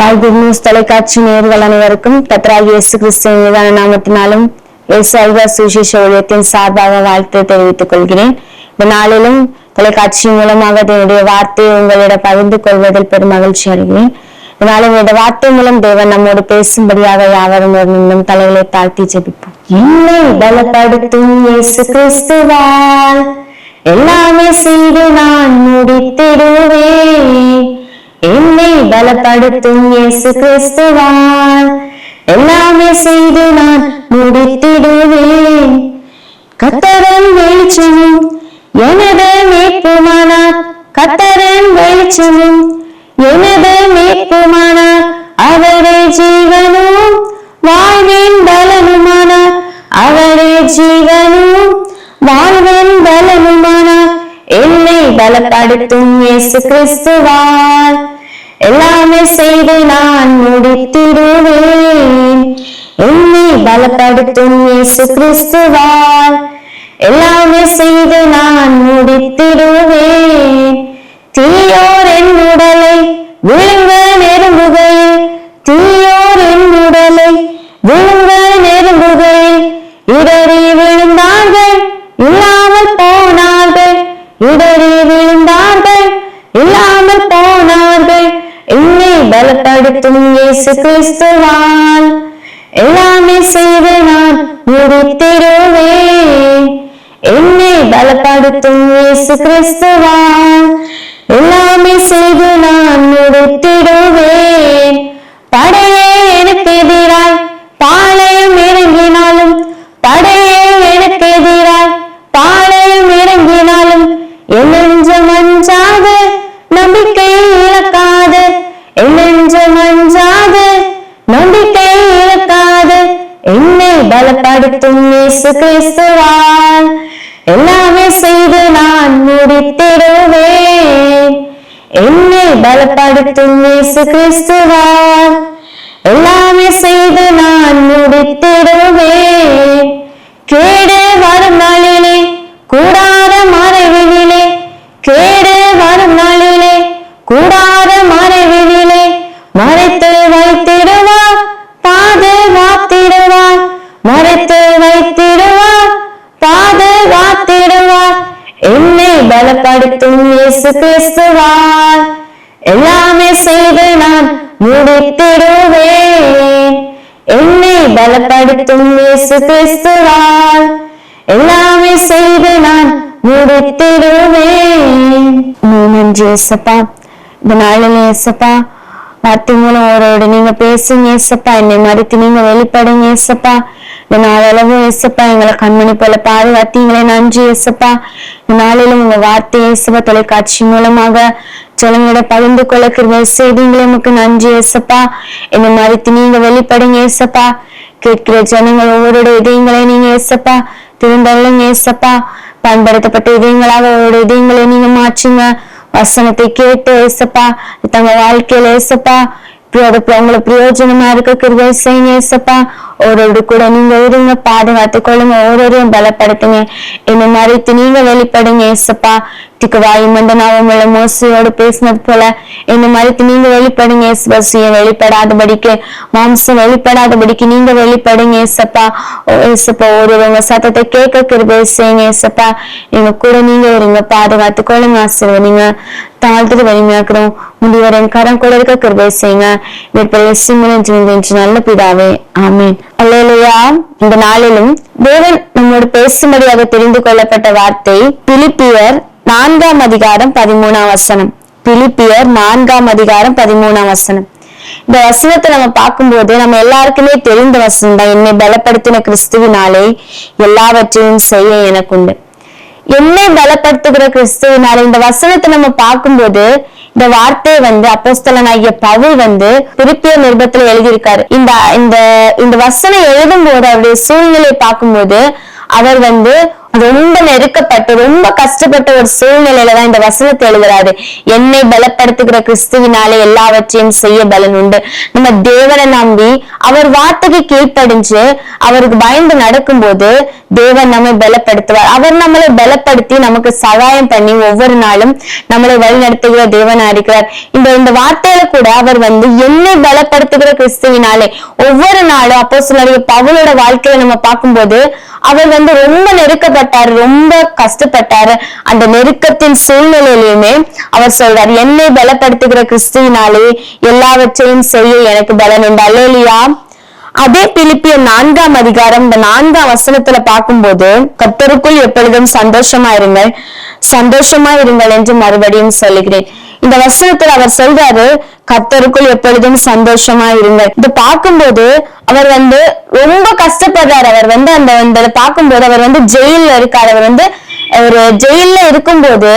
மாய் good news தொலைக்காட்சி நேயர்கள் அனைவருக்கும் கர்த்தராகிய இயேசு கிறிஸ்துவின் மீதான நாமத்தினாலும் இயேசு சுவிசேஷ ஊழியத்தின் சார்பாக வாழ்த்து தெரிவித்துக் கொள்கிறேன். இந்த நாளிலும் தொலைக்காட்சி மூலமாக என்னுடைய வார்த்தையை உங்களிடம் பகிர்ந்து கொள்வதில் பெரும் மகிழ்ச்சி அடைகிறேன். இதனாலும் இந்த வார்த்தை மூலம் தேவன் நம்மோடு பேசும்படியாக யாவரும் இன்னும் தலைகளை தாழ்த்தி ஜெபிப்போம். என்னை பலப்படுத்தும் இயேசு கிறிஸ்துவால் எல்லாமே செய்து நான் முடித்திடுவேன். என்னை பலப்படுத்தும் இயேசு கிறிஸ்துவால் எல்லாமே செய்து நான் முடித்திடுவேன். கர்த்தரின் வெளிச்சமும் எனது மீட்புமானார், கர்த்தரின் வெளிச்சமும் எனது மீட்புமானார், அவரே ஜீவனும் வாழ்வின் பலனுமானார், அவரே ஜீவனும் வாழ்வின் பலனுமானார். என்னை பலப்படுத்தும் இயேசு கிறிஸ்துவால் எல்லாமே செய்து நான் முடித்திடுவேன். என்னை பலப்படுத்தும் இயேசு கிறிஸ்துவால் எல்லாமே செய்து நான் முடித்திடுவேன். தீயோர் என் உடலை விழுங்க நெருங்குகையில், தீயோர் என் உடலை விழுங்க நெருங்குகையில் இடறி விழுந்தார்கள் இல்லாமல் போனார்கள், இடறி விழுந்தார்கள் இல்லாமல் போனார்கள். என்னை பலப்படுத்தும் இயேசு கிறிஸ்துவால் எல்லாமே செய்து நான் முடித்திடுவேன். என்னை பலப்படுத்தும் இயேசு கிறிஸ்துவால் எல்லாமே செய்து நான் முடித்திடுவேன். படையே எனக்கு எதிராய் பாளையம் இறங்கினாலும், படையே எனக்கு எதிராய் பாளையம் இறங்கினாலும் என் நெஞ்சம் அஞ்சாது, நம்பிக்கை இழக்காது, என் நெஞ்சம் அஞ்சாது, நம்பிக்கை இழக்காது. என்னை பலப்படுத்தும் இயேசு கிறிஸ்துவால் எல்லாமே செய்து நான் முடித்திடுவேன். என்னை பலப்படுத்தும் இயேசு கிறிஸ்துவால் எல்லாமே செய்து நான் முடித்திடுவேன். கேடு வரும் நாளிலே கூடார மறைவிலே, கேடு வரும் நாளிலே கூடார மறைவிலே மறைத்து வைத்திடுவார், பாதுகாத்திடுவார், மறைத்து வைத்திடுவார், பாதுகாத்திடுவார். என்னை பலப்படுத்தும் இயேசு கிறிஸ்துவால் எல்லாமே செய்து நான் முடித்திடுவேன். என்னை பலப்படுத்தும் இயேசு கிறிஸ்துவால் எல்லாமே செய்து நான் முடித்திடுவேன். நன்றி ஏசப்பா. இந்த நாளில் ஏசப்பா வார்த்தை மூலம் அவரோட நீங்க பேசுங்க ஏசப்பா. என்னை மறுத்து நீங்க வெளிப்படுங்க ஏசப்பா. இந்த நாளளவு ஏசப்பா எங்களை கண்மணி போல பாதுகாத்தீங்களே, நன்றி ஏசப்பா. இந்த நாளிலும் உங்க வார்த்தை ஏசப்பா தொலைக்காட்சி மூலமாக ஜனங்களோட பகிர்ந்து கொள்ள கிருபை செய்தீங்களே, உமக்கு நன்றி ஏசப்பா. என்னை மறுத்து நீங்க வெளிப்படுங்க ஏசப்பா. கேட்கிற ஜனங்கள் ஒவ்வொரு இதயங்களை நீங்க ஏசப்பா திருந்தல்லுங்க ஏசப்பா. பயன்படுத்தப்பட்ட இதயங்களாக ஒவ்வொரு இதயங்களை நீங்க மாற்றுங்க. வசனத்தை கேட்டு ஏசப்பா தங்க வாழ்க்கையில ஏசப்பா உங்களை பிரயோஜனமா இருக்க கிருபை செய்யுங்க ஏசப்பா. ஒவ்வொரு கூட நீங்க இருங்க, பாதுகாத்து கொள்ளுங்க, ஒவ்வொருவரையும் பலப்படுத்துங்க. என்னை மறைத்து நீங்க வெளிப்படுங்க ஏசப்பா. வாயுமண்டனாவும் உள்ள மோசையோடு பேசினது போல என்னை மறைத்து நீங்க வெளிப்படுங்க ஏசப்பா. சுய வெளிப்படாதபடிக்கு, மாம்சம் வெளிப்படாதபடிக்கு நீங்க வெளிப்படுங்க ஏசப்பா. ஏசப்பா ஒருவங்க சத்தத்தை கேட்க கிருபை செய்யுங்க ஏசப்பா. எங்க கூட நீங்க இருங்க, பாதுகாத்து கொள்ளுங்க, ஆசீர்வதிங்க, தாழ்த்துட்டு வலிமையாக்குறோம். முடிவரின் கரம் கூட இருக்க கிருபை செய்யுங்க. நல்ல பிதாவே, ஆமீன். அல்லேலூயா. இந்த நாளிலும் தேவன் நம்மோடு பேசும்படியாக தெரிந்து கொள்ளப்பட்ட வார்த்தை பிலிப்பியர் 4ஆம் அதிகாரம் 13ஆம் வசனம். பிலிப்பியர் 4ஆம் அதிகாரம் 13ஆம் வசனம். இந்த வசனத்தை நம்ம பார்க்கும்போது நம்ம எல்லாருக்குமே தெரிந்த வசனம் தான். என்னை பலப்படுத்தின கிறிஸ்துவினாலே எல்லாவற்றையும் செய்ய எனக்குண்டு. என்னை பலப்படுத்துகிற கிறிஸ்துவினாலே இந்த வசனத்தை நம்ம பார்க்கும்போது இந்த வார்த்தை அப்போஸ்தலனாகிய பவுல் பிலிப்பியர் நிருபத்துல எழுதியிருக்காரு. இந்த வசனம் எழுதும் போது அவருடைய சூழ்நிலையை பார்க்கும்போது அவர் ரொம்ப நெருக்கப்பட்டு ரொம்ப கஷ்டப்பட்ட ஒரு சூழ்நிலையில தான் இந்த வசனத்தை எழுதுறாரு. என்னை பலப்படுத்துகிற கிறிஸ்துவினாலே எல்லாவற்றையும் செய்ய பலன் உண்டு. நம்ம தேவனை நம்பி அவர் வார்த்தைக்கு கீழ்ப்படிஞ்சு அவருக்கு பயந்து நடக்கும்போது தேவன் நம்மை பலப்படுத்துவார். அவர் நம்மளை பலப்படுத்தி நமக்கு சகாயம் பண்ணி ஒவ்வொரு நாளும் நம்மளை வழிநடத்துகிற தேவனா இருக்கிறார். இந்த வார்த்தையில கூட அவர் என்னை பலப்படுத்துகிற கிறிஸ்துவினாலே ஒவ்வொரு நாளும் அப்போஸ்தலனாகிய பவுலோட வாழ்க்கையில நம்ம பார்க்கும்போது அவர் ரொம்ப நெருக்கப்பட்டாரு, ரொம்ப கஷ்டப்பட்டாரு. அந்த நெருக்கத்தின் சூழ்நிலையிலுமே அவர் சொல்றார், என்னை பலப்படுத்துகிற கிறிஸ்துவினாலே எல்லாவற்றையும் செய்ய எனக்கு பலன் உண்டு. அல்லேலூயா. அதே பிலிப்பியர் 4ஆம் அதிகாரம் இந்த 4ஆம் வசனத்துல பார்க்கும்போது, கர்த்தருக்குள் எப்பொழுதும் சந்தோஷமா இருங்கள் என்று மறுபடியும் சொல்லுகிறேன். இந்த வசனத்துல அவர் சொல்றாரு, கர்த்தருக்குள் எப்பொழுதும் சந்தோஷமா இருங்கள். இது பார்க்கும்போது அவர் ரொம்ப கஷ்டப்படுறாரு. அவர் அந்த பார்க்கும்போது அவர் ஜெயில இருக்காரு. அவர் ஒரு ஜெயில இருக்கும்போது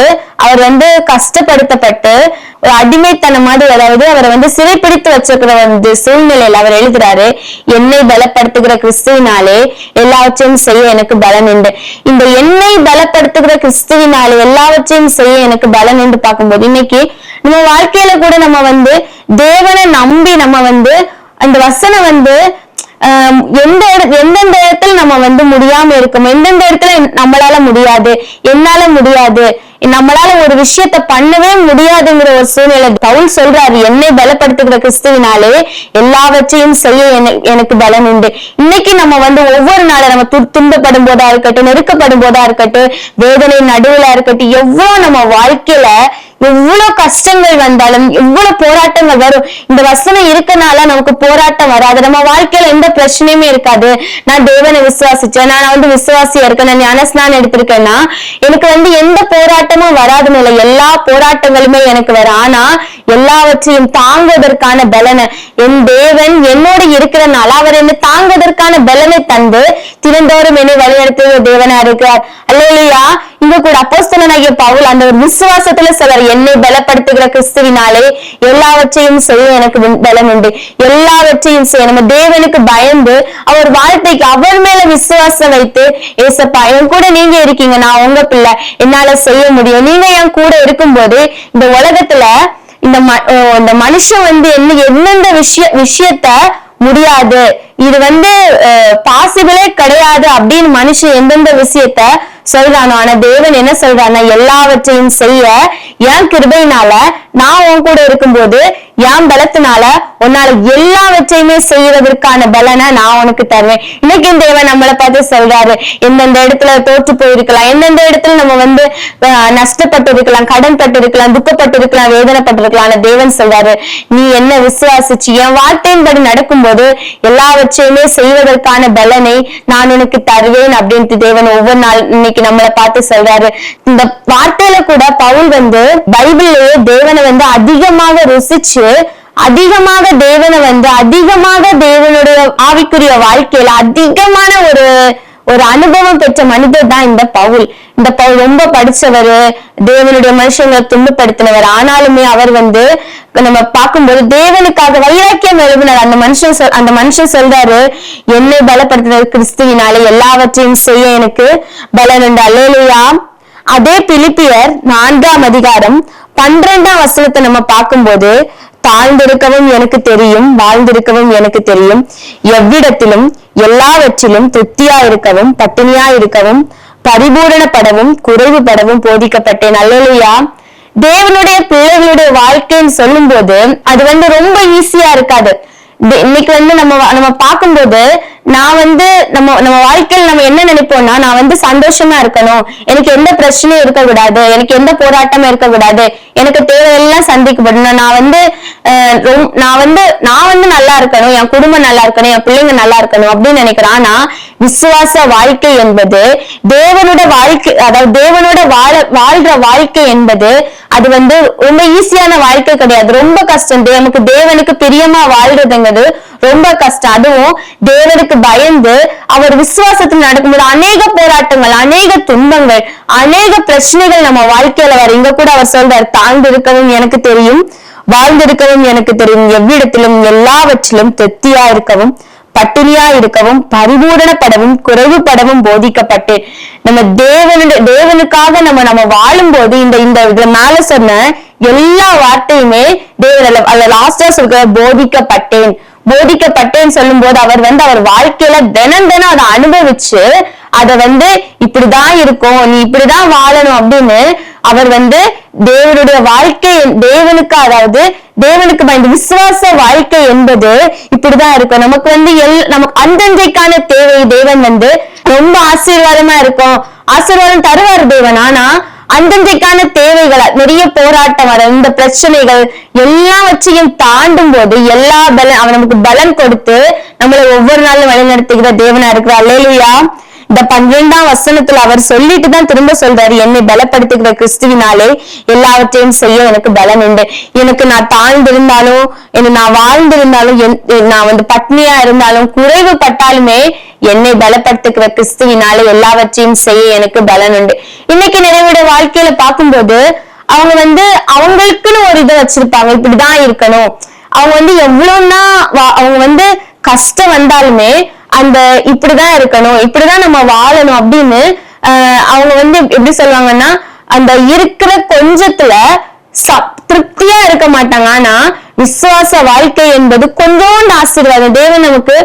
அவர் கஷ்டப்படுத்தப்பட்டு ஒரு அடிமைத்தனம் மாதிரி, அதாவது அவரை சிறைப்பிடித்து வச்சிருக்கிற சூழ்நிலையில அவர் எழுதுறாரு, என்னை பலப்படுத்துகிற கிறிஸ்துவினாலே எல்லாவற்றையும் செய்ய எனக்கு பலன் உண்டு. இந்த என்னை பலப்படுத்துகிற கிறிஸ்துவினாலே எல்லாவற்றையும் செய்ய எனக்கு பலன் உண்டு பார்க்கும்போது, இன்னைக்கு நம்ம வாழ்க்கையில கூட நம்ம தேவனை நம்பி நம்ம அந்த வசனம் எந்தெந்த இடத்துல நம்ம முடியாம இருக்கும், எந்தெந்த இடத்துல நம்மளால முடியாது, என்னால முடியாது, நம்மளால ஒரு விஷயத்த பண்ணவே முடியாதுங்கிற ஒரு சூழ்நிலை பவுல் சொல்றாரு, என்னை பலப்படுத்துகிற கிறிஸ்துவினாலே எல்லாவற்றையும் செய்ய எனக்கு பலன் உண்டு. இன்னைக்கு நம்ம ஒவ்வொரு நாளும் நம்ம துன்பப்படும் போதா இருக்கட்டும், நெருக்கப்படும் போதா இருக்கட்டும், வேதனை நடுவுல இருக்கட்டும், எவ்வளவு நம்ம வாழ்க்கையில எவ்வளவு கஷ்டங்கள் வந்தாலும் எவ்வளவு போராட்டங்கள் வரும். இந்த வசனம் இருக்கனால நமக்கு போராட்டம் வராது, நம்ம வாழ்க்கையில எந்த பிரச்சனையுமே இருக்காது. நான் தேவனை விசுவாசிச்சேன், நான் விசுவாசியா இருக்கேன், நான் ஞானஸ்நானம் எடுத்திருக்கேன்னா எனக்கு எந்த போராட்டமும் வராதுன்னு இல்லை, எல்லா போராட்டங்களுமே எனக்கு வரும். ஆனா எல்லாவற்றையும் தாங்குவதற்கான பலனை என் தேவன் என்னோட இருக்கிறனால அவர் என்னை தாங்குவதற்கான பலனை தந்து தினந்தோறும் என்னை வழிநடத்துகிற தேவனா இருக்கிறார். அல்லேலூயா. இங்க கூட அப்போஸ்தலனாகிய பவுல் அந்த ஒரு விசுவாசத்துல சொல்றார், என்னை பலப்படுத்துகிற கிறிஸ்துவினாலே எல்லாவற்றையும் செய்ய எனக்கு பலன் உண்டு. எல்லாவற்றையும் செய்ய நம்ம தேவனுக்கு பயந்து அவர் வார்த்தைக்கு அவர் மேல விசுவாசம் வைத்து, ஏசப்பா என் கூட நீங்க இருக்கீங்க, நான் உங்க பிள்ளை, என்னால செய்ய முடியும், நீங்க என் கூட இருக்கும்போது இந்த உலகத்துல இந்த மனுஷன் எந்தெந்த விஷயத்த முடியாது, இது பாசிபிளே கிடையாது அப்படின்னு மனுஷன் எந்தெந்த விஷயத்த சொல்றானோ, ஆனா தேவன் என்ன சொல்றானா, எல்லாவற்றையும் செய்ய என் கிருபையினால நான் உன் கூட இருக்கும்போது என் பலத்தினால உன்னால எல்லாவற்றையுமே செய்யறதற்கான பலனை நான் உனக்கு தருவேன். இன்னைக்கு தேவன் நம்மளை பார்த்து சொல்றாரு, எந்தெந்த இடத்துல தோற்று போயிருக்கலாம், எந்தெந்த இடத்துல நம்ம நஷ்டப்பட்டு இருக்கலாம், கடன் பட்டு இருக்கலாம், துக்கப்பட்டு இருக்கலாம், வேதனைப்பட்டு இருக்கலாம். ஆனா தேவன் சொல்றாரு, நீ என்ன விசுவாசிச்சு என் வார்த்தையின்படி நடக்கும்போது எல்லாவற்றையுமே செய்வதற்கான பலனை நான் உனக்கு தருவேன் அப்படின்ட்டு தேவன் ஒவ்வொரு நாள் இன்னைக்கு நம்மளை பார்த்து சொல்றாரு. இந்த வார்த்தையில கூட பவுல் பைபிள்லயே தேவனை அதிகமாக ருசிச்சு, அதிகமாக தேவனை அதிகமாக தேவனுடைய ஆவிக்குரிய வாழ்க்கையில அதிகமான ஒரு அனுபவம் பெற்ற மனிதர் தான் இந்த பவுல். இந்த பவுல் ரொம்ப படிச்சவர், தேவனுடைய மனுஷங்களை துன்பப்படுத்தினவர். ஆனாலுமே அவர் நம்ம பார்க்கும்போது தேவனுக்காக வைராக்கியம் எழுதினார். அந்த மனுஷன் சொல்றாரு, என்னை பலப்படுத்தினர் கிறிஸ்துவினாலே எல்லாவற்றையும் செய்ய எனக்கு பலன் உண்டு. அல்லேலூயா. அதே பிலிப்பியர் 4ஆம் அதிகாரம் 12ஆம் வசனத்தை நம்ம பார்க்கும்போது, தாழ்ந்திருக்கவும் எனக்கு தெரியும், வாழ்ந்திருக்கவும் எனக்கு தெரியும், எவ்விடத்திலும் எல்லாவற்றிலும் திருப்தியா இருக்கவும், பட்டினியா இருக்கவும், பரிபூரணப்படவும், குறைவுபடவும் போதிக்கப்பட்டேன். அல்லேலூயா. தேவனுடைய பிள்ளைகளுடைய வாழ்க்கைன்னு சொல்லும் போது அது ரொம்ப ஈஸியா இருக்காது. இன்னைக்கு நம்ம பார்க்கும்போது நான் நம்ம வாழ்க்கையில் நம்ம என்ன நினைப்போம்னா, நான் சந்தோஷமா இருக்கணும், எனக்கு எந்த பிரச்சனையும் இருக்கக்கூடாது, எனக்கு எந்த போராட்டமும் இருக்கக்கூடாது, எனக்கு தேவையெல்லாம் சந்திக்கப்படணும், நான் நல்லா இருக்கணும், என் குடும்பம் நல்லா இருக்கணும், என் பிள்ளைங்க நல்லா இருக்கணும் அப்படின்னு நினைக்கிறேன். ஆனா விசுவாச வாழ்க்கை என்பது தேவனோட வாழ்க்கை, அதாவது தேவனோட வாழ்ற வாழ்க்கை என்பது அது ரொம்ப ஈஸியான வாழ்க்கை கிடையாது, ரொம்ப கஷ்டம். நமக்கு தேவனுக்கு பிரியமா வாழ்றதுங்கிறது ரொம்ப கஷ்டம். அதுவும் தேவனுக்கு பயந்து அவர் விசுவாசத்தில் நடக்கும்போது அநேக போராட்டங்கள், அநேக துன்பங்கள், அநேக பிரச்சனைகள் நம்ம வாழ்க்கையில வர. இங்க கூட அவர் சொல்றார், தாழ்ந்திருக்கவும் எனக்கு தெரியும், வாழ்ந்திருக்கவும் எனக்கு தெரியும், எவ்விடத்திலும் எல்லாவற்றிலும் திருப்தியா இருக்கவும், பட்டினியா இருக்கவும் பரிபூரணப்படவும் குறைவுபடவும் போதிக்கப்பட்டேன். நம்ம தேவனுக்காக நம்ம வாழும்போது இந்த மேல சொன்ன எல்லா வார்த்தையுமே தேவன் அல்ல லாஸ்டா சொல்ற போதிக்கப்பட்டேன்னு சொல்லும் போது அவர் வாழ்க்கையில தினம் அதை அனுபவிச்சு அதை இப்படிதான் இருக்கும், நீ இப்படிதான் வாழணும் அப்படின்னு அவர் தேவனுடைய வாழ்க்கை தேவனுக்கு, அதாவது தேவனுக்கு இந்த விசுவாச வாழ்க்கை என்பது இப்படிதான் இருக்கும். நமக்கு நமக்கு அந்தந்தைக்கான தேவை தேவன் ரொம்ப ஆசீர்வாதமா இருக்கும், ஆசீர்வாதம் தருவார் தேவன். ஆனா அந்தந்தைக்கான தேவைகள் நிறைய போராட்டம் வர இந்த பிரச்சனைகள் எல்லாவற்றையும் தாண்டும் போது எல்லா அவன் நமக்கு பலன் கொடுத்து நம்மளை ஒவ்வொரு நாளும் வழிநடத்துகிற தேவனா இருக்கிறார். அல்லேலூயா. இந்த 12ஆம் வசனத்துல அவர் சொல்லிட்டு தான் திரும்ப சொல்றாரு, என்னை பலப்படுத்துகிற கிறிஸ்துவினாலே எல்லாவற்றையும் செய்ய எனக்கு பலன் உண்டு. எனக்கு நான் தாழ்ந்திருந்தாலும் நான் வாழ்ந்திருந்தாலும் நான் பட்னியா இருந்தாலும் குறைவுபட்டாலுமே என்னை பலப்படுத்துகிற கிறிஸ்துவினாலே எல்லாவற்றையும் செய்ய எனக்கு பலன் உண்டு. இன்னைக்கு நிறைவுடைய வாழ்க்கையில பார்க்கும்போது அவங்க அவங்களுக்குன்னு ஒரு இதை வச்சிருப்பாங்க, இப்படிதான் இருக்கணும். அவங்க எவ்வளவுன்னா அவங்க கஷ்டம் வந்தாலுமே அந்த இப்படிதான் இருக்கணும், இப்படிதான் நம்ம வாழணும் அப்படின்னு அவங்க எப்படி சொல்லுவாங்கன்னா அந்த இருக்கிற கொஞ்சத்துல திருப்தியா இருக்க மாட்டாங்க. ஆனா விசுவாச வாழ்க்கை என்பது கொஞ்சோண்டு ஆசீர்வாதம். தேவன் நமக்கு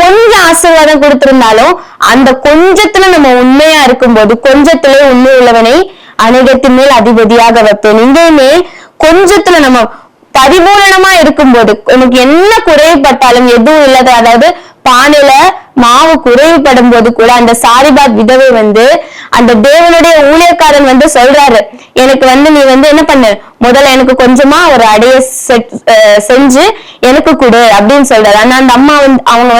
கொஞ்சம் ஆசீர்வாதம் கொடுத்திருந்தாலும் அந்த கொஞ்சத்துல நம்ம உண்மையா இருக்கும்போது கொஞ்சத்திலே உண்மை உள்ளவனை அநேகத்தின் மேல் அதிபதியாக வைப்பேன். இங்கேயுமே கொஞ்சத்துல நம்ம பரிபூரணமா இருக்கும்போது நமக்கு என்ன குறைவுபட்டாலும் எதுவும் இல்லாத, அதாவது பானையில மாவு குறைவுபடும் போது கூட அந்த சாரிபாத் விதவை அந்த தேவனுடைய ஊழியக்காரன் சொல்றாரு, எனக்கு நீ என்ன பண்ணு, முதல்ல எனக்கு கொஞ்சமா ஒரு அடைய செஞ்சு எனக்கு கொடு அப்படின்னு சொல்றாரு. ஆனா அந்த அம்மா அவங்க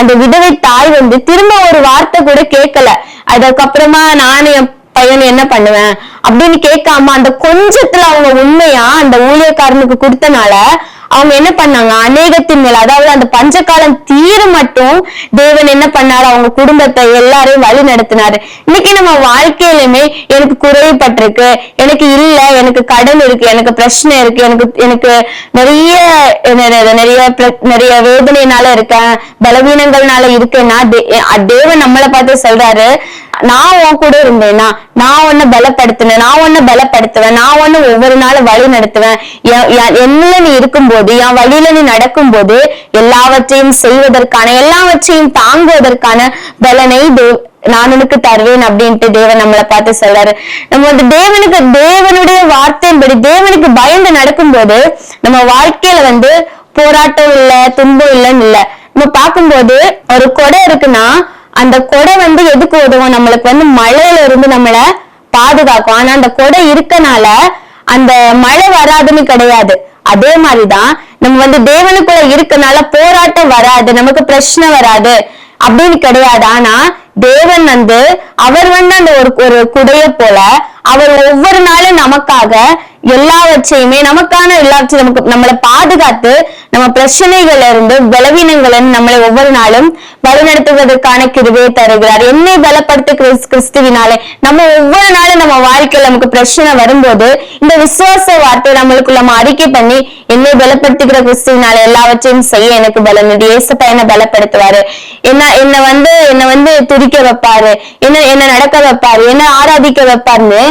அந்த விதவை தாய் திரும்ப ஒரு வார்த்தை கூட கேட்கல. அதுக்கப்புறமா நானே பையன் என்ன பண்ணுவேன் அப்படின்னு கேட்காம அந்த கொஞ்சத்துல அவங்க உண்மையா அந்த ஊழியக்காரனுக்கு கொடுத்தனால அவங்க என்ன பண்ணாங்க, அநேகத்தின் மேல், அதாவது அந்த பஞ்சகாலம் தீர மட்டும் தேவன் என்ன பண்ணாரு, அவங்க குடும்பத்தை எல்லாரையும் வழி நடத்தினாரு. இன்னைக்கு நம்ம வாழ்க்கையிலுமே எனக்கு குறைபட்டிருக்கு, எனக்கு இல்ல, எனக்கு கடன் இருக்கு, எனக்கு பிரச்சனை இருக்கு, எனக்கு நிறைய வேதனைனால இருக்கேன், பலவீனங்கள்னால இருக்கேன்னா தேவன் நம்மளை பார்த்து சொல்றாரு, நான் உன் கூட இருந்தேன்னா நான் உன்னை பலப்படுத்தினேன், நான் உன்னை பலப்படுத்துவேன், நான் உன்னை ஒவ்வொரு நாளும் வழி நடத்துவேன். என்ன நீ இருக்கும்போது என் வழியில நீ நடக்கும் போது எல்லாவற்றையும் செய்வதற்கான எல்லாவற்றையும் தாங்குவதற்கான பலனை நான் உனக்கு தருவேன் அப்படின்ட்டு தேவன் நம்மளை பார்த்து சொல்றாரு. நம்ம தேவனுடைய வார்த்தையின்படி தேவனுக்கு பயந்து நடக்கும் போது நம்ம வாழ்க்கையில போராட்டம் இல்ல, துன்பம் இல்லைன்னு இல்ல. நம்ம பார்க்கும்போது ஒரு கொடை இருக்குன்னா அந்த கொடை எதுக்கு உதவும், நம்மளுக்கு மழையில இருந்து நம்மளை பாதுகாக்கும். ஆனா அந்த கொடை இருக்கனால அந்த மழை வராதுன்னு கிடையாது. அதே மாதிரிதான் நம்ம தேவனுக்குள்ள இருக்கனால போராட்டம் வராது, நமக்கு பிரச்சனை வராது அப்படின்னு கிடையாது. ஆனா தேவன் அவர் அந்த ஒரு குடைய போல அவர் ஒவ்வொரு நாளும் நமக்காக எல்லாவற்றையுமே நமக்கான எல்லாவற்றையும் நம்மளை பாதுகாத்து நம்ம பிரச்சனைகள்ல இருந்து பலவீனங்கள் நம்மளை ஒவ்வொரு நாளும் வழிநடத்துவதற்கான கிருபையை தருகிறார். என்னை பலப்படுத்த கிறிஸ்துவினாலே நம்ம ஒவ்வொரு நாளும் நம்ம வாழ்க்கையில நமக்கு பிரச்சனை வரும்போது இந்த விசுவாச வார்த்தை நம்மளுக்குள்ள நம்ம அறிக்கை பண்ணி என்னை பலப்படுத்துகிற கிறிஸ்துவினால எல்லாவற்றையும் செய்ய எனக்கு பலன் உண்டு. ஏசப்பா என்ன பலப்படுத்துவாரு, என்ன துதிக்க வைப்பாரு, என்ன நடக்க வைப்பாரு, என்ன ஆராதிக்க வைப்பாருன்னு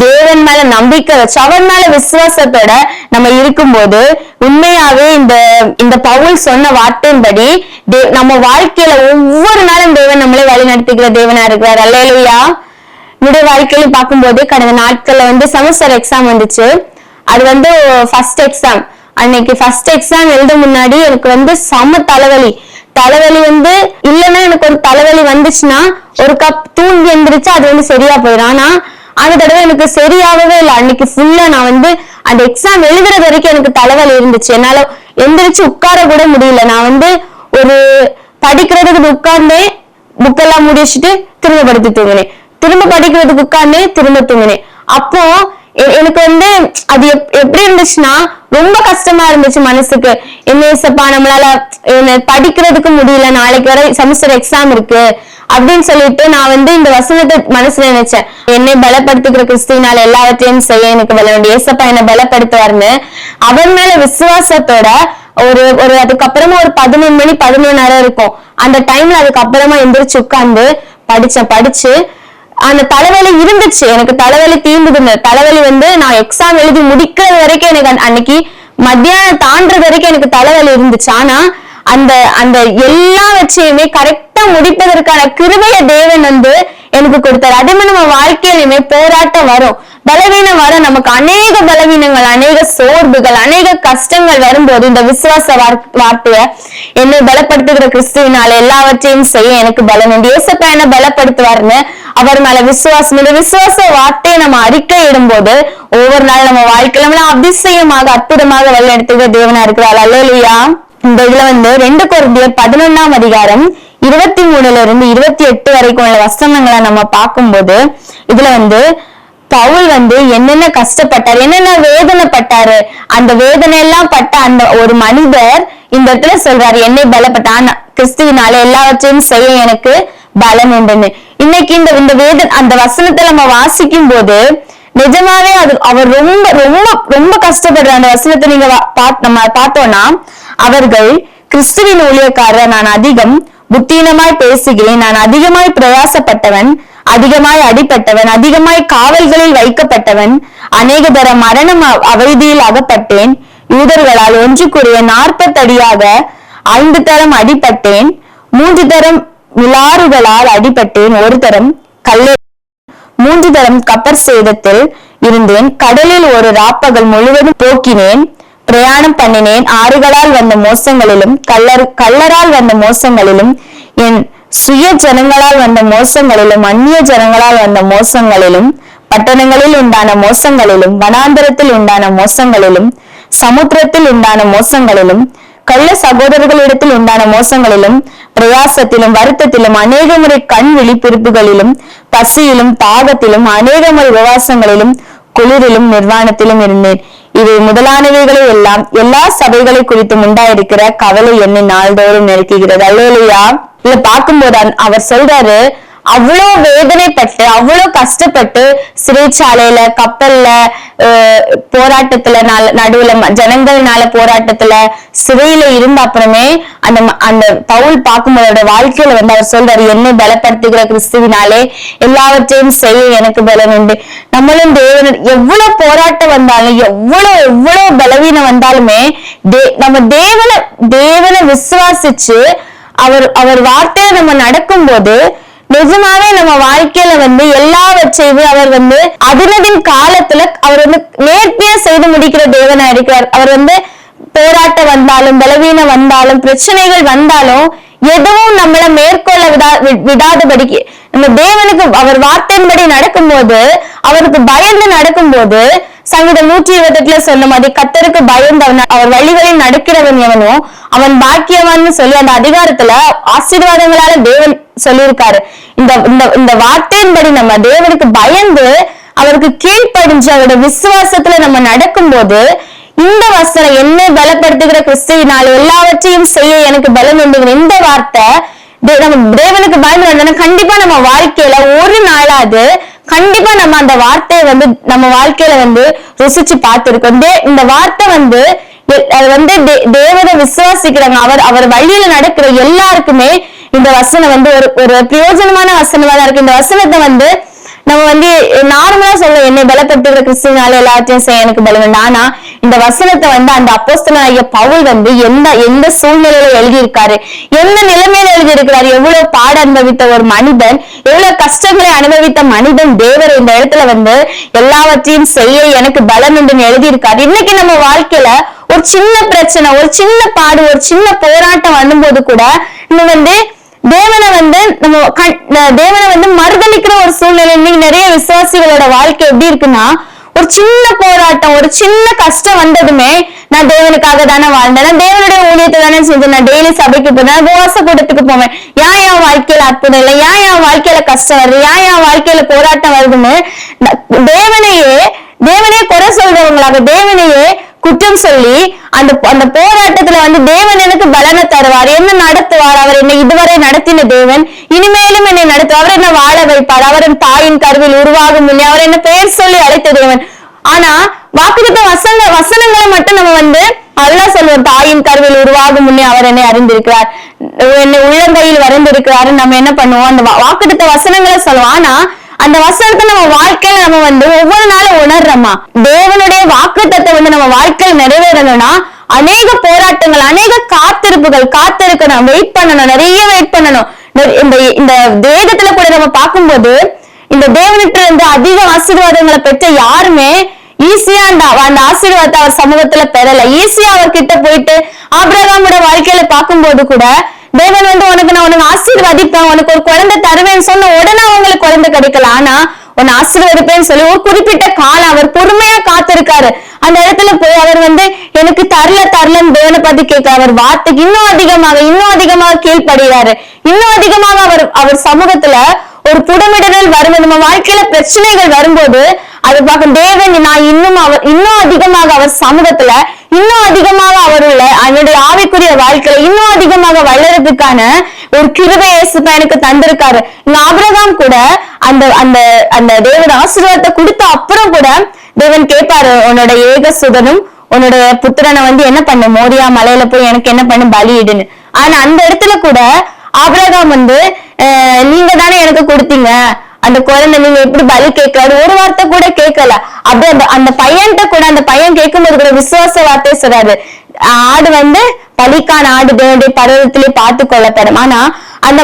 தேவன் மேல நம்பிக்கை வச்சு அவர் மேல விசுவாசத்தோட நம்ம இருக்கும்போது உண்மையாவே இந்த பவுல் சொன்ன வார்த்தையின்படி நம்ம வாழ்க்கையில ஒவ்வொரு நாளும் தேவன் நம்மளே வழி நடத்துகிற தேவனா இருக்கிறார். அல்லேலூயா. என்னுடைய வாழ்க்கையில பார்க்கும்போது கடந்த நாட்கள்ல செமஸ்டர் எக்ஸாம் வந்துச்சு. அது ஃபர்ஸ்ட் எக்ஸாம். அன்னைக்கு ஃபர்ஸ்ட் எக்ஸாம் எழுத முன்னாடி எனக்கு செம தலைவலி இல்லைன்னா எனக்கு ஒரு தலைவலி வந்துச்சுன்னா ஒரு கப் தூங்கி எந்திரிச்சு அது சரியா போயிடும். ஆனா அந்த தடவை எனக்கு சரியாகவே இல்லை. அன்னைக்கு ஃபுல்லா நான் அந்த எக்ஸாம் எழுதுறது வரைக்கும் எனக்கு தலைவலி இருந்துச்சு. என்னால எந்திரிச்சு உட்கார கூட முடியல. நான் ஒரு படிக்கிறதுக்கு உட்கார்ந்தேன், புக்கெல்லாம் முடிச்சுட்டு திரும்ப படுத்து தூங்கினேன், திரும்ப படிக்கிறதுக்கு உட்கார்ந்தேன், திரும்ப தூங்கினேன். அப்போ எனக்கு அது எப்படி இருந்துச்சுன்னா ரொம்ப கஷ்டமா இருந்துச்சு மனசுக்கு. என்ன நம்மளால படிக்கிறதுக்கு முடியல, நாளைக்கு வரை செமஸ்டர் எக்ஸாம் இருக்கு அப்படின்னு சொல்லிட்டு நான் இந்த வசனத்தை மனசுல நினைச்சேன், என்னை பலப்படுத்துகிற கிறிஸ்துவினால எல்லாவற்றையும் செய்ய எனக்கு பலன் உண்டு. ஏசப்பா என்னை பலப்படுத்துவார்னு அவர் மேல விசுவாசத்தோட ஒரு அதுக்கப்புறமா ஒரு 11 மணி 11:30 இருக்கும். அந்த டைம்ல அதுக்கப்புறமா எந்திரிச்சு உட்கார்ந்து படிச்சு அந்த தலைவலி இருந்துச்சு. எனக்கு தலைவலி தீர்ந்துதுங்க. தலைவலி நான் எக்ஸாம் எழுதி முடிக்கிறது வரைக்கும் எனக்கு அன்னைக்கு மத்தியானம் தாண்டது வரைக்கும் எனக்கு தலைவலி இருந்துச்சு. ஆனா அந்த அந்த எல்லா வச்சையுமே கரெக்டா முடிப்பதற்கான கிருபைய தேவன் எனக்கு கொடுத்தாரு. அதே மாதிரி நம்ம வாழ்க்கையிலுமே போராட்டம் வரும், பலவீனம் வரும். நமக்கு அநேக பலவீனங்கள், அநேக சோர்வுகள், அநேக கஷ்டங்கள் வரும்போது இந்த விசுவாச வார்த்தைய என்னை பலப்படுத்துகிற கிறிஸ்துவினால எல்லாவற்றையும் செய்ய எனக்கு பலம் உண்டு. ஏசப்பா என்ன பலப்படுத்துவாருன்னு அவர் மேல விசுவாசம். இந்த விசுவாச வார்த்தையை நம்ம அறிக்கை இடும் போது ஒவ்வொரு நாள் நம்ம வாழ்க்கையில அதிசயமாக அற்புதமாக வழிநடத்துகிற தேவனா இருக்கிறாள். அல்லேலூயா. இந்த இதுல 2 கொரிந்தியர் 11ஆம் அதிகாரம் 23 28 வரைக்கும் உள்ள வசனங்களை நம்ம பார்க்கும்போது இதுல பவுல் என்னென்ன கஷ்டப்பட்டாரு, என்னென்ன வேதனைப்பட்டாரு, அந்த வேதனை எல்லாம் பட்ட அந்த ஒரு மனிதர் இந்த இடத்துல சொல்றாரு, என்னை பலப்பட்டான் கிறிஸ்துவினால எல்லாவற்றையும் செய்ய எனக்கு பலம் உண்டுன்னு. இன்னைக்கு இந்த அந்த வசனத்தை நம்ம வாசிக்கும் போது நிஜமாவே அவர் ரொம்ப ரொம்ப ரொம்ப கஷ்டப்படுற அந்த வசனத்தை நீங்க நம்ம பார்த்தோம்னா, அவர்கள் கிறிஸ்துவின் ஊழியக்காரர், நான் அதிகம் புத்தீனமாய் பேசுகிறேன், நான் அதிகமாய் பிரயாசப்பட்டவன், அதிகமாய் அடிப்பட்டவன், அதிகமாய் காவல்களில் வைக்கப்பட்டவன், அநேக தர மரணம் அவதியில் அகப்பட்டேன், யூதர்களால் ஒன்றுக்குரிய 40 அடியாக 5 தரம் அடிப்பட்டேன், 3 தரம் மிலாறுகளால் அடிப்பட்டேன், 1 தரம் 3 தரம் கப்பர் சேதத்தில் இருந்தேன், கடலில் ஒரு ராப்பகல் முழுவதும் போக்கினேன், பிரயாணம் பண்ணினேன், ஆறுகளால் வந்த மோசங்களிலும் கள்ளரால் வந்த மோசங்களிலும் என் சுய ஜனங்களால் வந்த மோசங்களிலும் அந்நிய ஜனங்களால் வந்த மோசங்களிலும் பட்டணங்களில் உண்டான மோசங்களிலும் வனாந்தரத்தில் உண்டான மோசங்களிலும் சமுத்திரத்தில் உண்டான மோசங்களிலும் கள்ள சகோதரர்களிடத்தில் உண்டான மோசங்களிலும் பிரயாசத்திலும் வருத்தத்திலும் அநேக முறை கண் விழிப்பிருப்புகளிலும் பசியிலும் தாகத்திலும் அநேக முறை உபவாசங்களிலும் குளிரிலும் நிர்வாணத்திலும் இருந்தேன். இவை முதலானவைகளை எல்லாம் எல்லா சபைகளை குறித்தும் உண்டாயிருக்கிற கவலை என்னை நாள்தோறும் நெருக்குகிறது. அல்லேலூயா. இத பார்க்கும்போது அவர் சொல்றாரு, அவ்வளவு வேதனைப்பட்டு அவ்வளவு கஷ்டப்பட்டு சிறைச்சாலையில கப்பல்ல போராட்டத்துல நடுவுல ஜனங்கள்னால போராட்டத்துல சிறையில இருந்த அப்புறமே அந்த பவுல் பார்க்கும்போது வாழ்க்கையில அவர் சொல்றாரு, என்னை பலப்படுத்துகிற கிறிஸ்துவினாலே எல்லாவற்றையும் செய்ய எனக்கு பலம் உண்டு. நம்மளும் எவ்வளவு போராட்டம் வந்தாலும் எவ்வளவு பலவீனம் வந்தாலுமே நம்ம தேவனை விசுவாசிச்சு அவர் வார்த்தையில நம்ம நடக்கும் போது நிஜமாவே நம்ம வாழ்க்கையில எல்லாவற்றையும் அவர் அதனதின் காலத்துல அவர் நேர்த்தியா செய்து முடிக்கிற தேவனா இருக்கிறார். அவர் போராட்டம் வந்தாலும் பலவீனம் வந்தாலும் பிரச்சனைகள் வந்தாலும் எதுவும் நம்மள மேற்கொள்ள விடாதபடிக்கு நம்ம தேவனுக்கு அவர் வார்த்தையின்படி நடக்கும்போது, அவருக்கு பயந்து நடக்கும்போது, சங்கீதம் 128 சொன்ன மாதிரி கர்த்தருக்கு பயந்தவன் அவர் வழிகளில் நடக்கிறவன் எவனோ அவன் பாக்கியவான்னு சொல்லி அந்த அதிகாரத்துல ஆசீர்வாதங்களால தேவன் சொல்லியிருக்காரு. இந்த வார்த்தையின்படி நம்ம தேவனுக்கு பயந்து அவருக்கு கீழ்ப்படிஞ்சு அவருடைய விசுவாசத்துல நம்ம நடக்கும் போது இந்த வசனம் என்னை பலப்படுத்துகிற கிறிஸ்துவினால் எல்லாவற்றையும் செய்ய எனக்கு பலம் உண்டுங்கிற இந்த வார்த்தை நம்ம தேவனுக்கு பயந்து கண்டிப்பா நம்ம வாழ்க்கையில ஒரு நாளாவது கண்டிப்பா நம்ம அந்த வார்த்தையை நம்ம வாழ்க்கையில ருசிச்சு பார்த்திருக்கோம். இந்த வார்த்தை தேவனை விசுவாசிக்கிறாங்க அவர் வழியில நடக்கிற எல்லாருக்குமே இந்த வசனம் ஒரு பிரயோஜனமான வசனமா தான் இருக்கு. இந்த வசனத்தை நம்ம நார்மலா சொல்ல என்னை பலப்படுத்துகிற கிறிஸ்துவினால எல்லாத்தையும் செய்ய எனக்கு பலம். ஆனா இந்த வசனத்தை அந்த அப்போஸ்தலனாகிய பவுல் எந்த சூழ்நிலையில எழுதியிருக்காரு, எந்த நிலைமையில எழுதியிருக்கிறாரு, எவ்வளவு பாட அனுபவித்த ஒரு மனிதன், எவ்வளவு கஷ்டங்களை அனுபவித்த மனிதன் தேவர் இந்த இடத்துல எல்லாவற்றையும் செய்ய எனக்கு பலம் என்று எழுதியிருக்காரு. இன்னைக்கு நம்ம வாழ்க்கையில ஒரு சின்ன பிரச்சனை, ஒரு சின்ன பாடு, ஒரு சின்ன போராட்டம் வரும்போது கூட நம்ம தேவனை மறுதளிக்கிற ஒரு சூழ்நிலை. இன்னைக்கு நிறைய விசுவாசிகளோட வாழ்க்கை எப்படி இருக்குன்னா, ஒரு சின்ன போராட்டம், ஒரு சின்ன கஷ்டம் வந்ததுமே நான் தேவனுக்காக தானே வாழ்ந்தேன், நான் தேவனுடைய ஊழியத்தை தானே செஞ்சேன், நான் டெய்லி சபைக்கு போனேன், உபவாச கூட்டத்துக்கு போவேன், ஏன் என் வாழ்க்கையில அற்புதம் இல்லை, ஏன் என் வாழ்க்கையில கஷ்டம் வருது, ஏன் என் வாழ்க்கையில போராட்டம் வருதுன்னு தேவனையே குறை சொல்றவங்களாக தேவனையே குற்றம் சொல்லி அந்த போராட்டத்துல தேவன் எனக்கு பலனை தருவார், என்ன நடத்துவார், அவர் என்னை இதுவரை நடத்தின தேவன் இனிமேலும் என்னை நடத்துவார், அவர் என்ன வாழ வைப்பார், அவர் என் தாயின் கருவில் உருவாகும் முன்னே அவர் என்ன பெயர் சொல்லி அழைத்த தேவன், ஆனா வாக்குத்தத்த வசனங்களை மட்டும் நம்ம வந்து நல்லா சொல்லுவோம். தாயின் கருவில் உருவாகும் முன்னே அவர் என்னை அறிந்திருக்கிறார், என்னை உள்ளங்கையில் வரைந்திருக்கிறாரு. நம்ம என்ன பண்ணுவோம், அந்த வாக்குத்தத்த வசனங்களை சொல்லுவோம். ஆனா அந்த வசனத்தை நம்ம வாழ்க்கையில நம்ம வந்து ஒவ்வொரு நாளும் உணர்றோமா? தேவனுடைய வாக்குத்தத்தை வந்து நம்ம வாழ்க்கையில் நிறைவேறணும்னா அநேக போராட்டங்கள், அநேக காத்திருக்கணும், வெயிட் பண்ணணும், நிறைய வெயிட் பண்ணணும். இந்த வேதத்துல கூட நம்ம பார்க்கும்போது இந்த தேவனிட்ட இருந்து அதிக ஆசீர்வாதங்களை பெற்ற யாருமே ஈஸியா அந்த ஆசீர்வாதத்தை அவர் சமூகத்துல பெறல. ஈஸியா அவர் கிட்ட போயிட்டு ஆபிரகாமோட வாழ்க்கையில பார்க்கும்போது கூட தேவன் வந்து உனக்கு ஆசீர்வதிப்பேன், உனக்கு ஒரு குழந்தை தருவேன்னு சொன்ன உடனே அவங்களுக்கு குழந்தை கிடைக்கல. ஆனா உன்னை ஆசீர்வதிப்பேன்னு சொல்லி ஒரு குறிப்பிட்ட காலம் அவர் பொறுமையா காத்திருக்காரு. அந்த இடத்துல போய் அவர் வந்து எனக்கு தரலன்னு தேவனை பத்தி கேட்க அவர் வார்த்தைக்கு இன்னும் அதிகமாக கீழ்ப்படுகிறாரு. இன்னும் அதிகமாக அவர் சமூகத்துல ஒரு புடமிடல் வரும்போது, நம்ம வாழ்க்கையில பிரச்சனைகள் வரும்போது அதை பார்க்க தேவன் நான் இன்னும் அதிகமாக அவர் சமூகத்துல இன்னும் அதிகமாக அவருடைய ஆவிக்குரிய வாழ்க்கையில இன்னும் அதிகமாக வளர்றதுக்கான ஒரு கிருபை இயேசுப்பா எனக்கு தந்திருக்காரு. இங்க ஆபிரகாம் கூட அந்த தேவன் ஆசீர்வாதத்தை கொடுத்த அப்புறம் கூட தேவன் கேட்பாரு, உன்னோட ஏகசுதனும் உன்னோட புத்திரனை வந்து என்ன பண்ணு, மோரியா மலையில போய் எனக்கு என்ன பண்ணு, பலியிடுன்னு. ஆனா அந்த இடத்துல கூட ஆபிரகாம் வந்து நீங்க தானே எனக்கு கொடுத்தீங்க அந்த குழந்தை, நீங்க எப்படி பலி கேட்கறாரு, ஒரு வார்த்தை கூட கேட்கல. அப்படியே அந்த பையன்கிட்ட கூட அந்த பையன் கேட்கும்போது கூட விசுவாச வார்த்தையை சொல்றாரு, ஆடு வந்து பலிக்கான ஆடு தேவனுடைய பர்வதத்திலே பார்த்து கொள்ளப்படும். ஆனா அந்த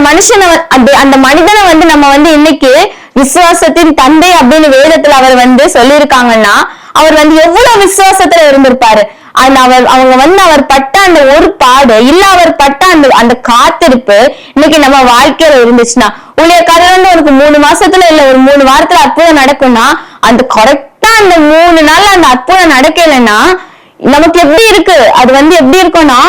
மனிதனை வந்து நம்ம வந்து இன்னைக்கு விசுவாசத்தின் தந்தை அப்படின்னு வேதத்துல அவர் வந்து சொல்லியிருக்காங்கன்னா அவர் வந்து எவ்வளவு விசுவாசத்துல இருந்திருப்பாரு. அவர் பட்ட அந்த ஒரு பாடு இல்ல, அவர் பட்ட அந்த காத்திருப்பு இன்னைக்கு நம்ம வாழ்க்கையில இருந்துச்சுன்னா, ஊழியக்காரர் வந்து உனக்கு 3 மாசத்துல இல்ல ஒரு 3 வாரத்துல அற்புதம் நடக்கும்னா, அந்த கரெக்டா அந்த 3 நாள் அந்த அற்புதம் நடக்கலைன்னா நமக்கு எப்படி இருக்கு, அது வந்து எப்படி இருக்கும்னா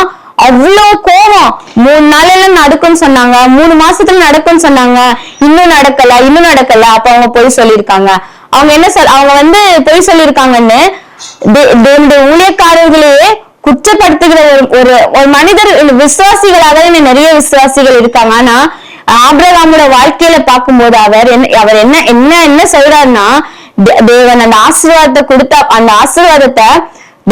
அவ்வளவு கோபம். 3 நாள்ல நடக்கும்னு சொன்னாங்க, 3 மாசத்துல நடக்கும்னு சொன்னாங்க, இன்னும் நடக்கல. அப்ப அவங்க பொய் சொல்லியிருக்காங்க. அவங்க வந்து பொய் சொல்லியிருக்காங்கன்னு ஊழியக்காரர்களையே குற்றப்படுத்துகிற ஒரு மனிதர் விசுவாசிகளாக நிறைய விசுவாசிகள் இருக்காங்க. ஆனா ஆபிரகாமோட வாழ்க்கையில பார்க்கும்போது அவர் என்ன சொல்றாருன்னா, தேவன் அந்த ஆசீர்வாதத்தை கொடுத்த அந்த ஆசீர்வாதத்தை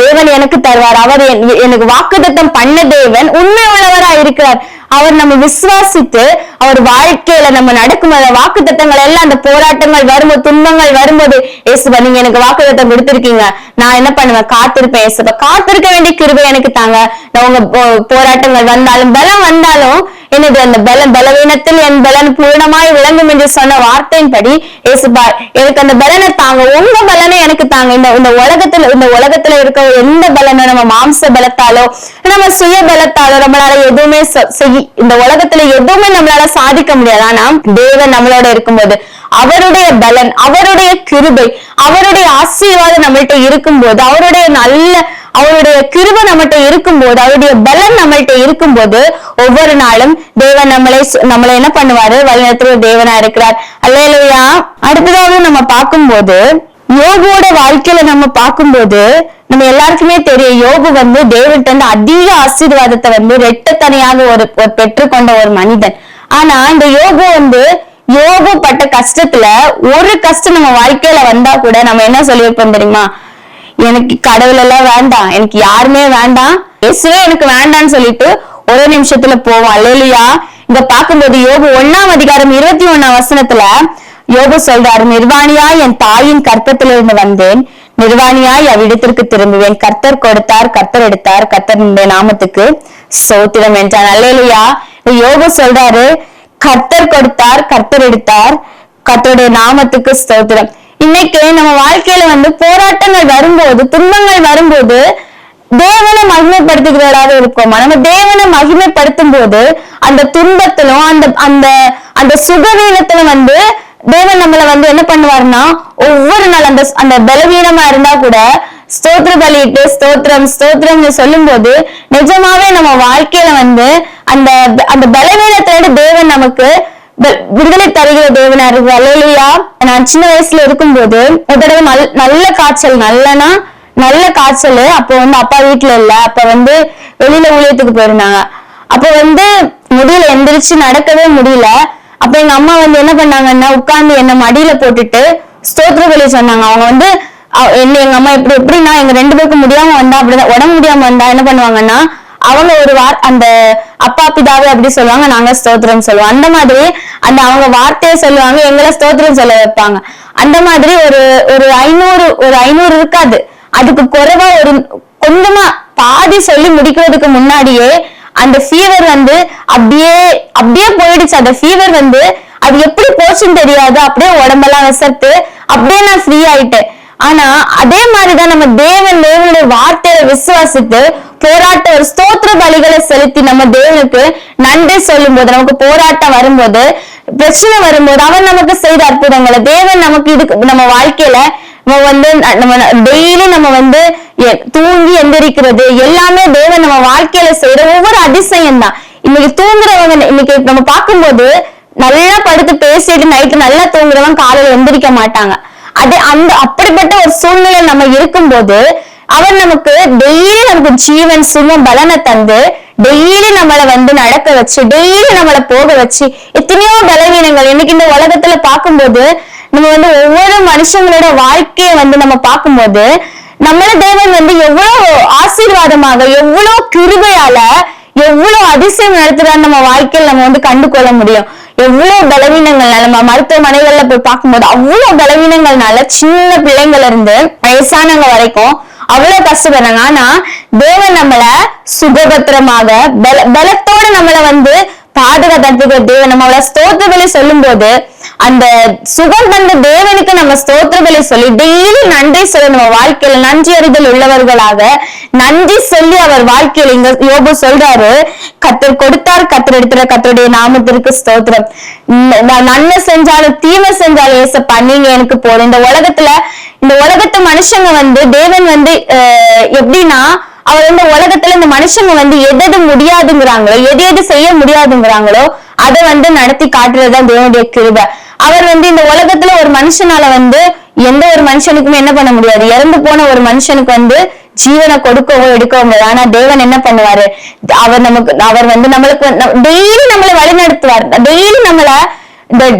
தேவன் எனக்கு தருவார். அவர் எனக்கு வாக்குத்தத்தம் பண்ண தேவன் உண்மை உள்ளவரா இருக்கிறார். அவர் நம்ம விசுவாசித்து அவர் வாழ்க்கையில நம்ம நடக்கும்போது வாக்குத்தத்தங்கள் எல்லாம் அந்த போராட்டங்கள் வரும்போது, துன்பங்கள் வரும்போது, ஏசுபா நீங்க எனக்கு வாக்குத்தத்தம் கொடுத்திருக்கீங்க, நான் என்ன பண்ணுவேன், காத்திருப்பேன். ஏசுபா காத்திருக்க வேண்டிய கிருபை எனக்கு தாங்க. நான் உங்க போராட்டங்கள் வந்தாலும் பலம் வந்தாலும் என்னது அந்த பலவீனத்தில் என் பலன் பூர்ணமாய் விளங்கும் என்று சொன்ன வார்த்தையின்படி ஏசுபா எனக்கு அந்த பலனை தாங்க, உங்க பலனை எனக்கு தாங்க. இந்த உலகத்துல இருக்க எந்த பலனும் நம்ம மாம்ச பலத்தாலோ நம்ம சுய பலத்தாலோ நம்மளால எதுவுமே இந்த உலகத்துல எதுவுமே நம்மளால சாதிக்க முடியாது. ஆனா தேவன் நம்மளோட இருக்கும்போது அவருடைய பலன், அவருடைய கிருபை, அவருடைய ஆசீர்வாதம் நம்மள்ட்ட இருக்கும்போது, அவருடைய கிருபை நம்மகிட்ட இருக்கும்போது, அவருடைய பலன் நம்மள்ட்ட இருக்கும்போது ஒவ்வொரு நாளும் தேவன் நம்மளை என்ன பண்ணுவாரு, வழிநடத்துற தேவனா இருக்கிறார். அல்லேலூயா. அடுத்ததாக நம்ம பார்க்கும்போது யோபுவோட வாழ்க்கையில நம்ம பார்க்கும்போது நம்ம எல்லாருக்குமே தெரியும், யோபு வந்து தேவன்கிட்ட இருந்து அதிக ஆசீர்வாதத்தை வந்து ரெட்டத்தனையாக ஒரு பெற்றுக்கொண்ட ஒரு மனிதன். ஆனா இந்த யோபு பட்ட கஷ்டத்துல ஒரு கஷ்டம் நம்ம வாழ்க்கையில வந்தா கூட நம்ம என்ன சொல்லியிருப்போம் தெரியுமா, எனக்கு கடவுள் எல்லாம் வேண்டாம், எனக்கு யாருமே வேண்டாம், இயேசுவே எனக்கு வேண்டாம்னு சொல்லிட்டு ஒரு நிமிஷத்துல போவோம். அல்லேலூயா. இங்க பார்க்கும்போது யோபு 1ஆம் அதிகாரம் 21ஆம் வசனத்துல யோபு சொல்றாரு, நிர்வாணியாய் என் தாயின் கர்ப்பத்திலிருந்து வந்தேன், நிர்வாணியாய் அவ்விடத்திற்கு திரும்புவேன். கர்த்தர் கொடுத்தார், கர்த்தர் எடுத்தார், கர்த்தருடைய நாமத்துக்கு ஸ்தோத்திரம் என்றான். அல்லேலூயா. யோபு சொல்றாரு, கர்த்தர் கொடுத்தார், கர்த்தர் எடுத்தார், கர்த்தருடைய நாமத்துக்கு ஸ்தோத்திரம். இன்னைக்கு நம்ம வாழ்க்கையில வந்து போராட்டங்கள் வரும்போது, துன்பங்கள் வரும்போது தேவனை மகிமைப்படுத்துகிறவராக இருக்கோமா? நம்ம தேவனை மகிமைப்படுத்தும் போது அந்த துன்பத்திலும் அந்த சுகவீனத்திலும் வந்து தேவன் நம்மளை வந்து என்ன பண்ணுவாருன்னா, ஒவ்வொரு நாள் அந்த பலவீனமா இருந்தா கூட ஸ்தோத்திர பலிட்டு ஸ்தோத்திரம் சொல்லும் போது நிஜமாவே நம்ம வாழ்க்கையில வந்து அந்த பலவீனத்தோட தேவன் நமக்கு விடுதலை தருகிற தேவனா இருக்கு. அல்லேலூயா. நான் சின்ன வயசுல இருக்கும்போது ஒரு தடவை நல்ல காய்ச்சல், நல்ல காய்ச்சல். அப்ப வந்து அப்பா வீட்டுல இல்ல, அப்ப வந்து வெளியில ஊழியத்துக்கு போயிருந்தாங்க. அப்ப வந்து முடியல, எந்திரிச்சு நடக்கவே முடியல. அப்ப எங்க அம்மா வந்து என்ன பண்ணாங்கன்னா, உட்கார்ந்து என்ன மடியில போட்டுட்டு ஸ்தோத்திர பலி சொன்னாங்க. அவங்க வந்து என்ன எங்க அம்மா எப்படின்னா எங்க 2 பேருக்கும் முடியாம வந்தா அப்படிதான், உடம்பு முடியாம வந்தா என்ன பண்ணுவாங்கன்னா அவங்க ஒரு அந்த அப்பா பிதாவே அப்படி சொல்லுவாங்க, நாங்க ஸ்தோத்திரம் சொல்லுவோம். அந்த மாதிரி அந்த அவங்க வார்த்தையை சொல்லுவாங்க, எங்களை ஸ்தோத்திரம் சொல்ல வைப்பாங்க. அந்த மாதிரி ஒரு 500 இருக்காது, அதுக்கு குறைவா கொஞ்சமா பாதி சொல்லி முடிக்கிறதுக்கு முன்னாடியே அந்த ஃபீவர் அப்படியே போயிடுச்சு. அந்த ஃபீவர் அது எப்படி போச்சுன்னு தெரியாது, அப்படியே உடம்பெல்லாம் விசத்து அப்படியே நான் ஃப்ரீ ஆயிட்டேன். ஆனா அதே மாதிரிதான் நம்ம தேவனுடைய வார்த்தையை விசுவாசித்து போராட்ட ஒரு ஸ்தோத்திர பலிகளை செலுத்தி நம்ம தேவனுக்கு நன்றி சொல்லும் போது, நமக்கு போராட்டம் வரும்போது, பிரச்சனை வரும்போது அவர் நமக்கு செய்த அற்புதங்களை, தேவன் நமக்கு இதுக்கு நம்ம வாழ்க்கையில நம்ம டெய்லி நம்ம தூங்கி எந்திரிக்கிறது எல்லாமே தேவன் நம்ம வாழ்க்கையில செய்யற ஒவ்வொரு அதிசயம் தான். இன்னைக்கு தூங்குறவங்க, இன்னைக்கு நம்ம பார்க்கும்போது நல்லா படுத்து பேசிட்டு நைட்டு நல்லா தூங்குறவங்க காலையில எந்திரிக்க மாட்டாங்க. அப்படிப்பட்ட ஒரு சூழ்நிலை நம்ம இருக்கும்போது அவர் நமக்கு டெய்லி நமக்கு ஜீவன் சுகம் பலனை தந்து டெய்லி நம்மளை நடக்க வச்சு, டெய்லி நம்மளை போக வச்சு, எத்தனையோ பலவீனங்கள் இன்னைக்கு இந்த உலகத்துல பார்க்கும்போது நம்ம ஒவ்வொரு மனுஷங்களோட வாழ்க்கையை நம்ம பார்க்கும்போது நம்மள தேவன் எவ்வளவு ஆசீர்வாதமாக, எவ்வளவு கிருபையால, எவ்வளவு அதிசயம் நடத்துறான்னு நம்ம வாழ்க்கையில் நம்ம கண்டு கொள்ள முடியும். எவ்வளவு பலவீனங்கள்னால நம்ம மருத்துவமனைகள்ல போய் பார்க்கும்போது அவ்வளவு பலவீனங்கள்னால சின்ன பிள்ளைங்கள்ல இருந்து வயசானவங்க வரைக்கும் அவ்வளவு கஷ்டப்படுறாங்க. ஆனா தேவன் நம்மள சுகபத்திரமாக பலத்தோட நம்மள பாதுகாத்துக்கிற தேவன். நம்மள ஸ்தோத்திர பலி சொல்லும் போது அந்த சுகம் தந்த தேவனுக்கு நம்ம ஸ்தோத்திர பலி சொல்லி டெய்லி நன்றி சொல்ல, நம்ம வாழ்க்கையில நன்றி அறிதல் உள்ளவர்களாக நன்றி சொல்லி அவர் வாழ்க்கையில இங்க யோபு சொல்றாரு, கத்தர் கொடுத்தார், கத்தர் எடுத்துற, கத்தருடைய நாமத்திற்கு ஸ்தோத்திரம். நன்மை செஞ்சாலும் தீமை செஞ்சாலும் ஏசப்பா நீங்க எனக்கு போதும். இந்த உலகத்து மனுஷங்க தேவன் எப்படின்னா அவர் உலகத்துல இந்த மனுஷங்க எது முடியாதுங்கிறாங்களோ, எது செய்ய முடியாதுங்கிறாங்களோ அதை நடத்தி காட்டுறதுதான் தேவனுடைய கிருபை. அவர் இந்த உலகத்துல ஒரு மனுஷனால எந்த ஒரு மனுஷனுக்குமே என்ன பண்ண முடியாது, இறந்து போன ஒரு மனுஷனுக்கு ஜீவனை கொடுக்கவோ எடுக்கவோ முடியாது. ஆனா தேவன் என்ன பண்ணுவாரு, அவர் நம்மளுக்கு டெய்லி நம்மளை வழி நடத்துவார். டெய்லி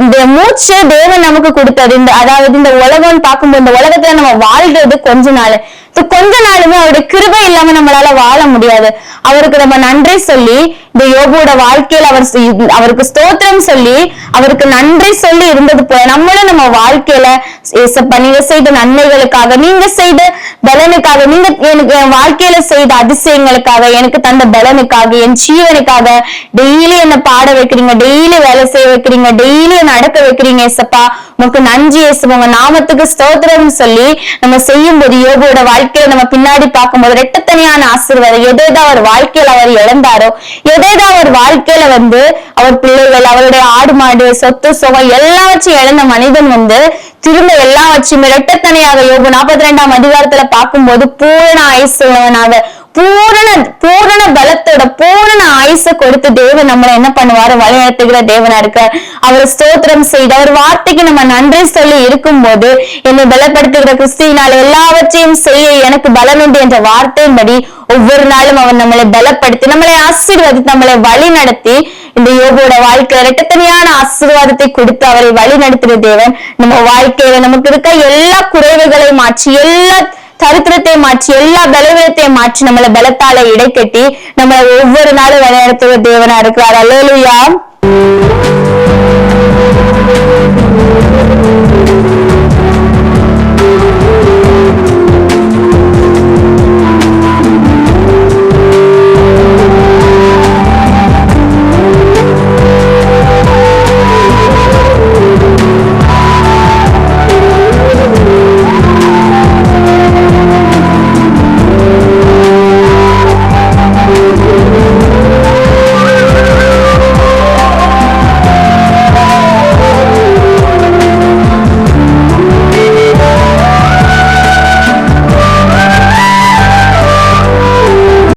இந்த மூச்சு தேவன் நமக்கு கொடுத்தது. அதாவது இந்த உலகம் பார்க்கும்போது இந்த உலகத்துல நம்ம வாழ்றது கொஞ்ச நாளுமே அவருடைய கிருபை இல்லாம நம்மளால வாழ முடியாது. அவருக்கு நம்ம நன்றி சொல்லி இந்த யோபுவோட வாழ்க்கையில் அவருக்கு ஸ்தோத்திரம் சொல்லி அவருக்கு நன்றி சொல்லி இருந்தது போல நம்மளும் நம்ம வாழ்க்கையில ஏசப்பா நீங்க செய்த நன்மைகளுக்காக, நீங்க செய்த பலனுக்காக, நீங்க எனக்கு என் வாழ்க்கையில செய்த அதிசயங்களுக்காக, எனக்கு தந்த பலனுக்காக, என் ஜீவனுக்காக டெய்லி என்ன பாட வைக்கிறீங்க, டெய்லி வேலை செய்ய வைக்கிறீங்க, டெய்லி என்ன நடக்க வைக்கிறீங்க ஏசப்பா, உங்களுக்கு நன்றி ஏசப்பா, உங்க நாமத்துக்கு ஸ்தோத்திரம் சொல்லி நம்ம செய்யும் போது யோபுவோட வாழ்க்கையில நம்ம பின்னாடி பார்க்கும்போது ரெட்டத்தனியான ஆசீர்வாதம். எதேதான் அவர் வாழ்க்கையில அவர் இழந்தாரோ, எதேதான் அவர் வாழ்க்கையில அவர் பிள்ளைகள், அவருடைய ஆடு மாடு சொத்து சுகம் எல்லாவற்றையும் இழந்த மனிதன் திரும்ப எல்லாவற்றையும் இரட்டத்தனையாக யோபு 42ஆம் அதிகாரத்துல பார்க்கும்போது பூரண ஆயுசுள்ளவனாக பூரண பலத்தோட பூரண ஆயுச கொடுத்து தேவன் நம்மளை என்ன பண்ணுவாரு, வழி நடத்துகிற தேவனா இருக்கார். அவர் ஸ்தோத்திரம் செய்து அவர் வார்த்தைக்கு நம்ம நன்றி சொல்லி இருக்கும் போது என்னை பலப்படுத்துகிற கிறிஸ்துவினால் எல்லாவற்றையும் செய்ய எனக்கு பலனுண்டு என்ற வார்த்தையின்படி ஒவ்வொரு நாளும் அவர் நம்மளை பலப்படுத்தி நம்மளை ஆசீர்வதித்து நம்மளை வழி நடத்தி இந்த யோபுவோட வாழ்க்கையில இரட்டத்தனியான ஆசீர்வாதத்தை கொடுத்து அவரை வழி நடத்துகிற தேவன் நம்ம வாழ்க்கையில நமக்கு இருக்க எல்லா குறைவுகளை மாற்றி, எல்லா சரித்திரத்தை மாற்றி, எல்லா பலவீனத்தையும் மாற்றி நம்மளை பலத்தால இடைக்கட்டி நம்மளை ஒவ்வொரு நாளும் வழிநடத்துகிற தேவனா இருக்கிறார். அல்லேலூயா.